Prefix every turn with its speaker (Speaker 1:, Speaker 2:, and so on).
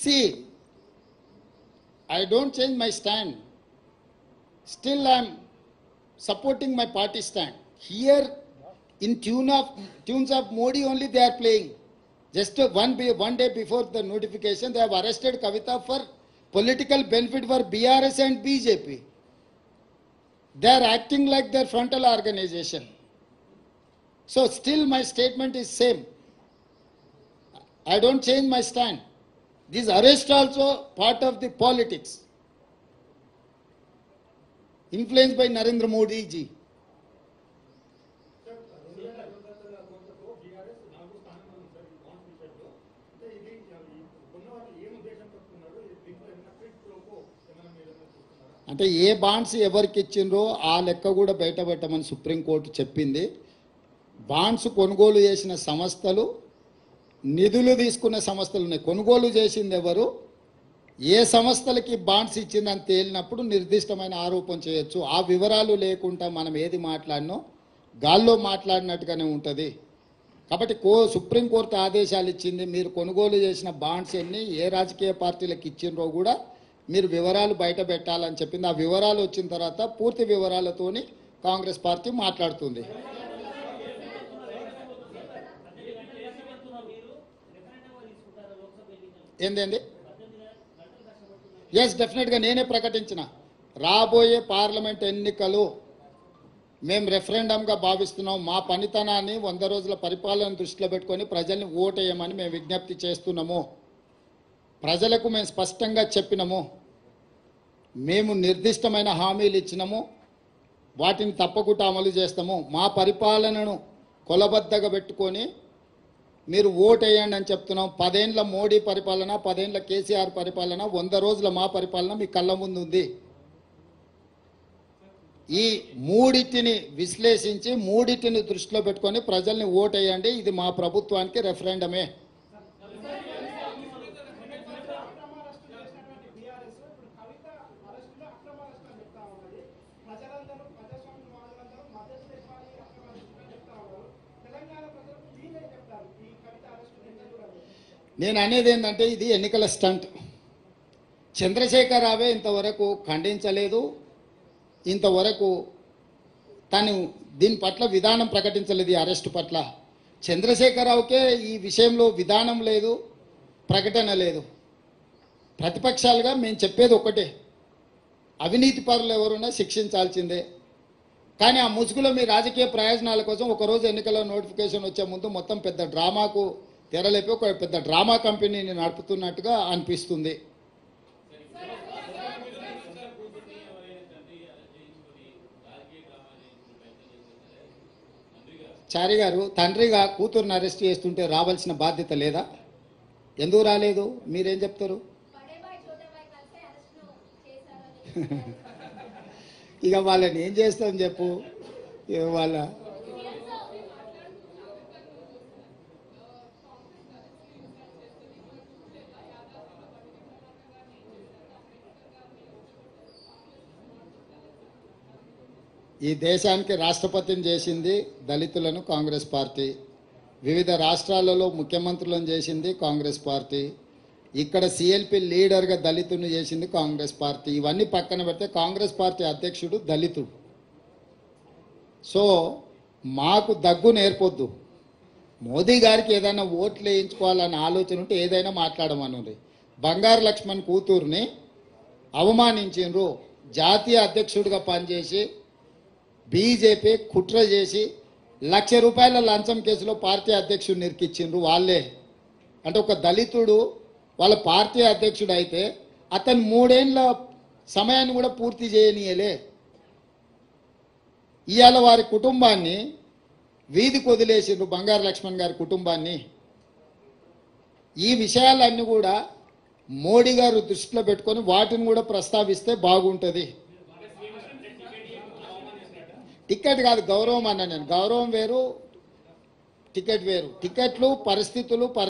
Speaker 1: See, I don't change my stand. Still, I am supporting my party stand. Here, in tunes of Modi only they are playing. Just one day before the notification, they have arrested Kavita for political benefit for BRS and BJP. They are acting like their frontal organization. So still my statement is same. I don't change my stand. This arrest also part of the politics. Influenced by Narendra Modi ji. అంటే ఏ bonds ఎవరికి ఇచ్చిండ్రో ఆ లెక్క కూడా బయట పెట్టమని supreme court చెప్పింది. Bonds కొనుగోలు చేసిన సంస్థలు, నిధులు తీసుకున్న సంస్థలు ఉన్నాయి. కొనుగోలు చేసింది ఎవరు, ఏ సంస్థలకి బాండ్స్ ఇచ్చిందని తేలినప్పుడు నిర్దిష్టమైన ఆరోపణ చేయొచ్చు. ఆ వివరాలు లేకుండా మనం ఏది మాట్లాడినో గాల్లో మాట్లాడినట్టుగానే ఉంటుంది. కాబట్టి సుప్రీంకోర్టు ఆదేశాలు ఇచ్చింది, మీరు కొనుగోలు చేసిన బాండ్స్ ఎన్ని, ఏ రాజకీయ పార్టీలకు ఇచ్చిండ్రో కూడా మీరు వివరాలు బయట పెట్టాలని చెప్పింది. ఆ వివరాలు వచ్చిన తర్వాత పూర్తి వివరాలతోని కాంగ్రెస్ పార్టీ మాట్లాడుతుంది. ఏందేంది? ఎస్, డెఫినెట్గా నేనే ప్రకటించిన రాబోయే పార్లమెంట్ ఎన్నికలు మేము రెఫరెండంగా భావిస్తున్నాం. మా పనితనాన్ని 100 రోజుల పరిపాలన దృష్టిలో పెట్టుకొని ప్రజల్ని ఓటేయమని మేము విజ్ఞప్తి చేస్తున్నాము. ప్రజలకు మేము స్పష్టంగా చెప్పినాము, మేము నిర్దిష్టమైన హామీలు ఇచ్చినాము, వాటిని తప్పకుండా అమలు చేస్తాము. మా పరిపాలనను కొలబద్దగా పెట్టుకొని మీరు ఓటేయండి అని చెప్తున్నాం. 10 ఏళ్ల మోడీ పరిపాలన, 10 ఏళ్ల కేసీఆర్ పరిపాలన, 100 రోజుల మా పరిపాలన మీ కళ్ళ ముందు ఉంది. ఈ మూడిటిని విశ్లేషించి మూడిటిని దృష్టిలో పెట్టుకొని ప్రజల్ని ఓటేయండి, ఇది మా ప్రభుత్వానికి రెఫరెండమే. నేను అనేది ఏంటంటే ఇది ఎన్నికల స్టంట్. చంద్రశేఖర్ రావే ఇంతవరకు ఖండించలేదు, ఇంతవరకు తను దీని పట్ల విధానం ప్రకటించలేదు. ఈ అరెస్టు పట్ల చంద్రశేఖరరావుకే ఈ విషయంలో విధానం లేదు, ప్రకటన లేదు. ప్రతిపక్షాలుగా మేము చెప్పేది ఒకటే, అవినీతి పరులు ఎవరున్నా శిక్షించాల్సిందే. కానీ ఆ ముసుగులో మీ రాజకీయ ప్రయోజనాల కోసం ఒకరోజు ఎన్నికల నోటిఫికేషన్ వచ్చే ముందు మొత్తం పెద్ద డ్రామాకు తెరలేపి ఒక పెద్ద డ్రామా కంపెనీని నడుపుతున్నట్టుగా అనిపిస్తుంది. చారి గారు, తండ్రిగా కూతురుని అరెస్ట్ చేస్తుంటే రావాల్సిన బాధ్యత లేదా? ఎందుకు రాలేదు? మీరేం చెప్తారు? ఇక వాళ్ళని ఏం చేస్తాం చెప్పు. వాళ్ళ ఈ దేశానికి రాష్ట్రపతిని చేసింది దళితులను కాంగ్రెస్ పార్టీ, వివిధ రాష్ట్రాలలో ముఖ్యమంత్రులను చేసింది కాంగ్రెస్ పార్టీ, ఇక్కడ సిఎల్పి లీడర్గా దళితుని చేసింది కాంగ్రెస్ పార్టీ. ఇవన్నీ పక్కన పెడితే కాంగ్రెస్ పార్టీ అధ్యక్షుడు దళితుడు. సో మాకు దగ్గు నేర్పొద్దు. మోదీ గారికి ఏదైనా ఓట్లు వేయించుకోవాలన్న ఆలోచన ఉంటే ఏదైనా మాట్లాడమనుంది. బంగారు లక్ష్మణ్ కూతుర్ని అవమానించిండ్రు, జాతీయ అధ్యక్షుడిగా పనిచేసి బీజేపీ కుట్ర చేసి ₹1,00,000 లంచం కేసులో పార్టీ అధ్యక్షుడిని ఇరికిచ్చిండ్రు వాళ్ళే. అంటే ఒక దళితుడు వాళ్ళ పార్టీ అధ్యక్షుడు అయితే అతను 3 ఏళ్ల సమయాన్ని కూడా పూర్తి చేయనీయలే. ఇవాళ వారి కుటుంబాన్ని వీధికి వదిలేసిండ్రు, బంగారు లక్ష్మణ్ గారి కుటుంబాన్ని. ఈ విషయాలన్నీ కూడా మోడీ గారు దృష్టిలో పెట్టుకొని వాటిని కూడా ప్రస్తావిస్తే బాగుంటుంది. టికెట్ కాదు, గౌరవం అన్న నేను. గౌరవం వేరు, టికెట్ వేరు. టికెట్లు పరిస్థితులు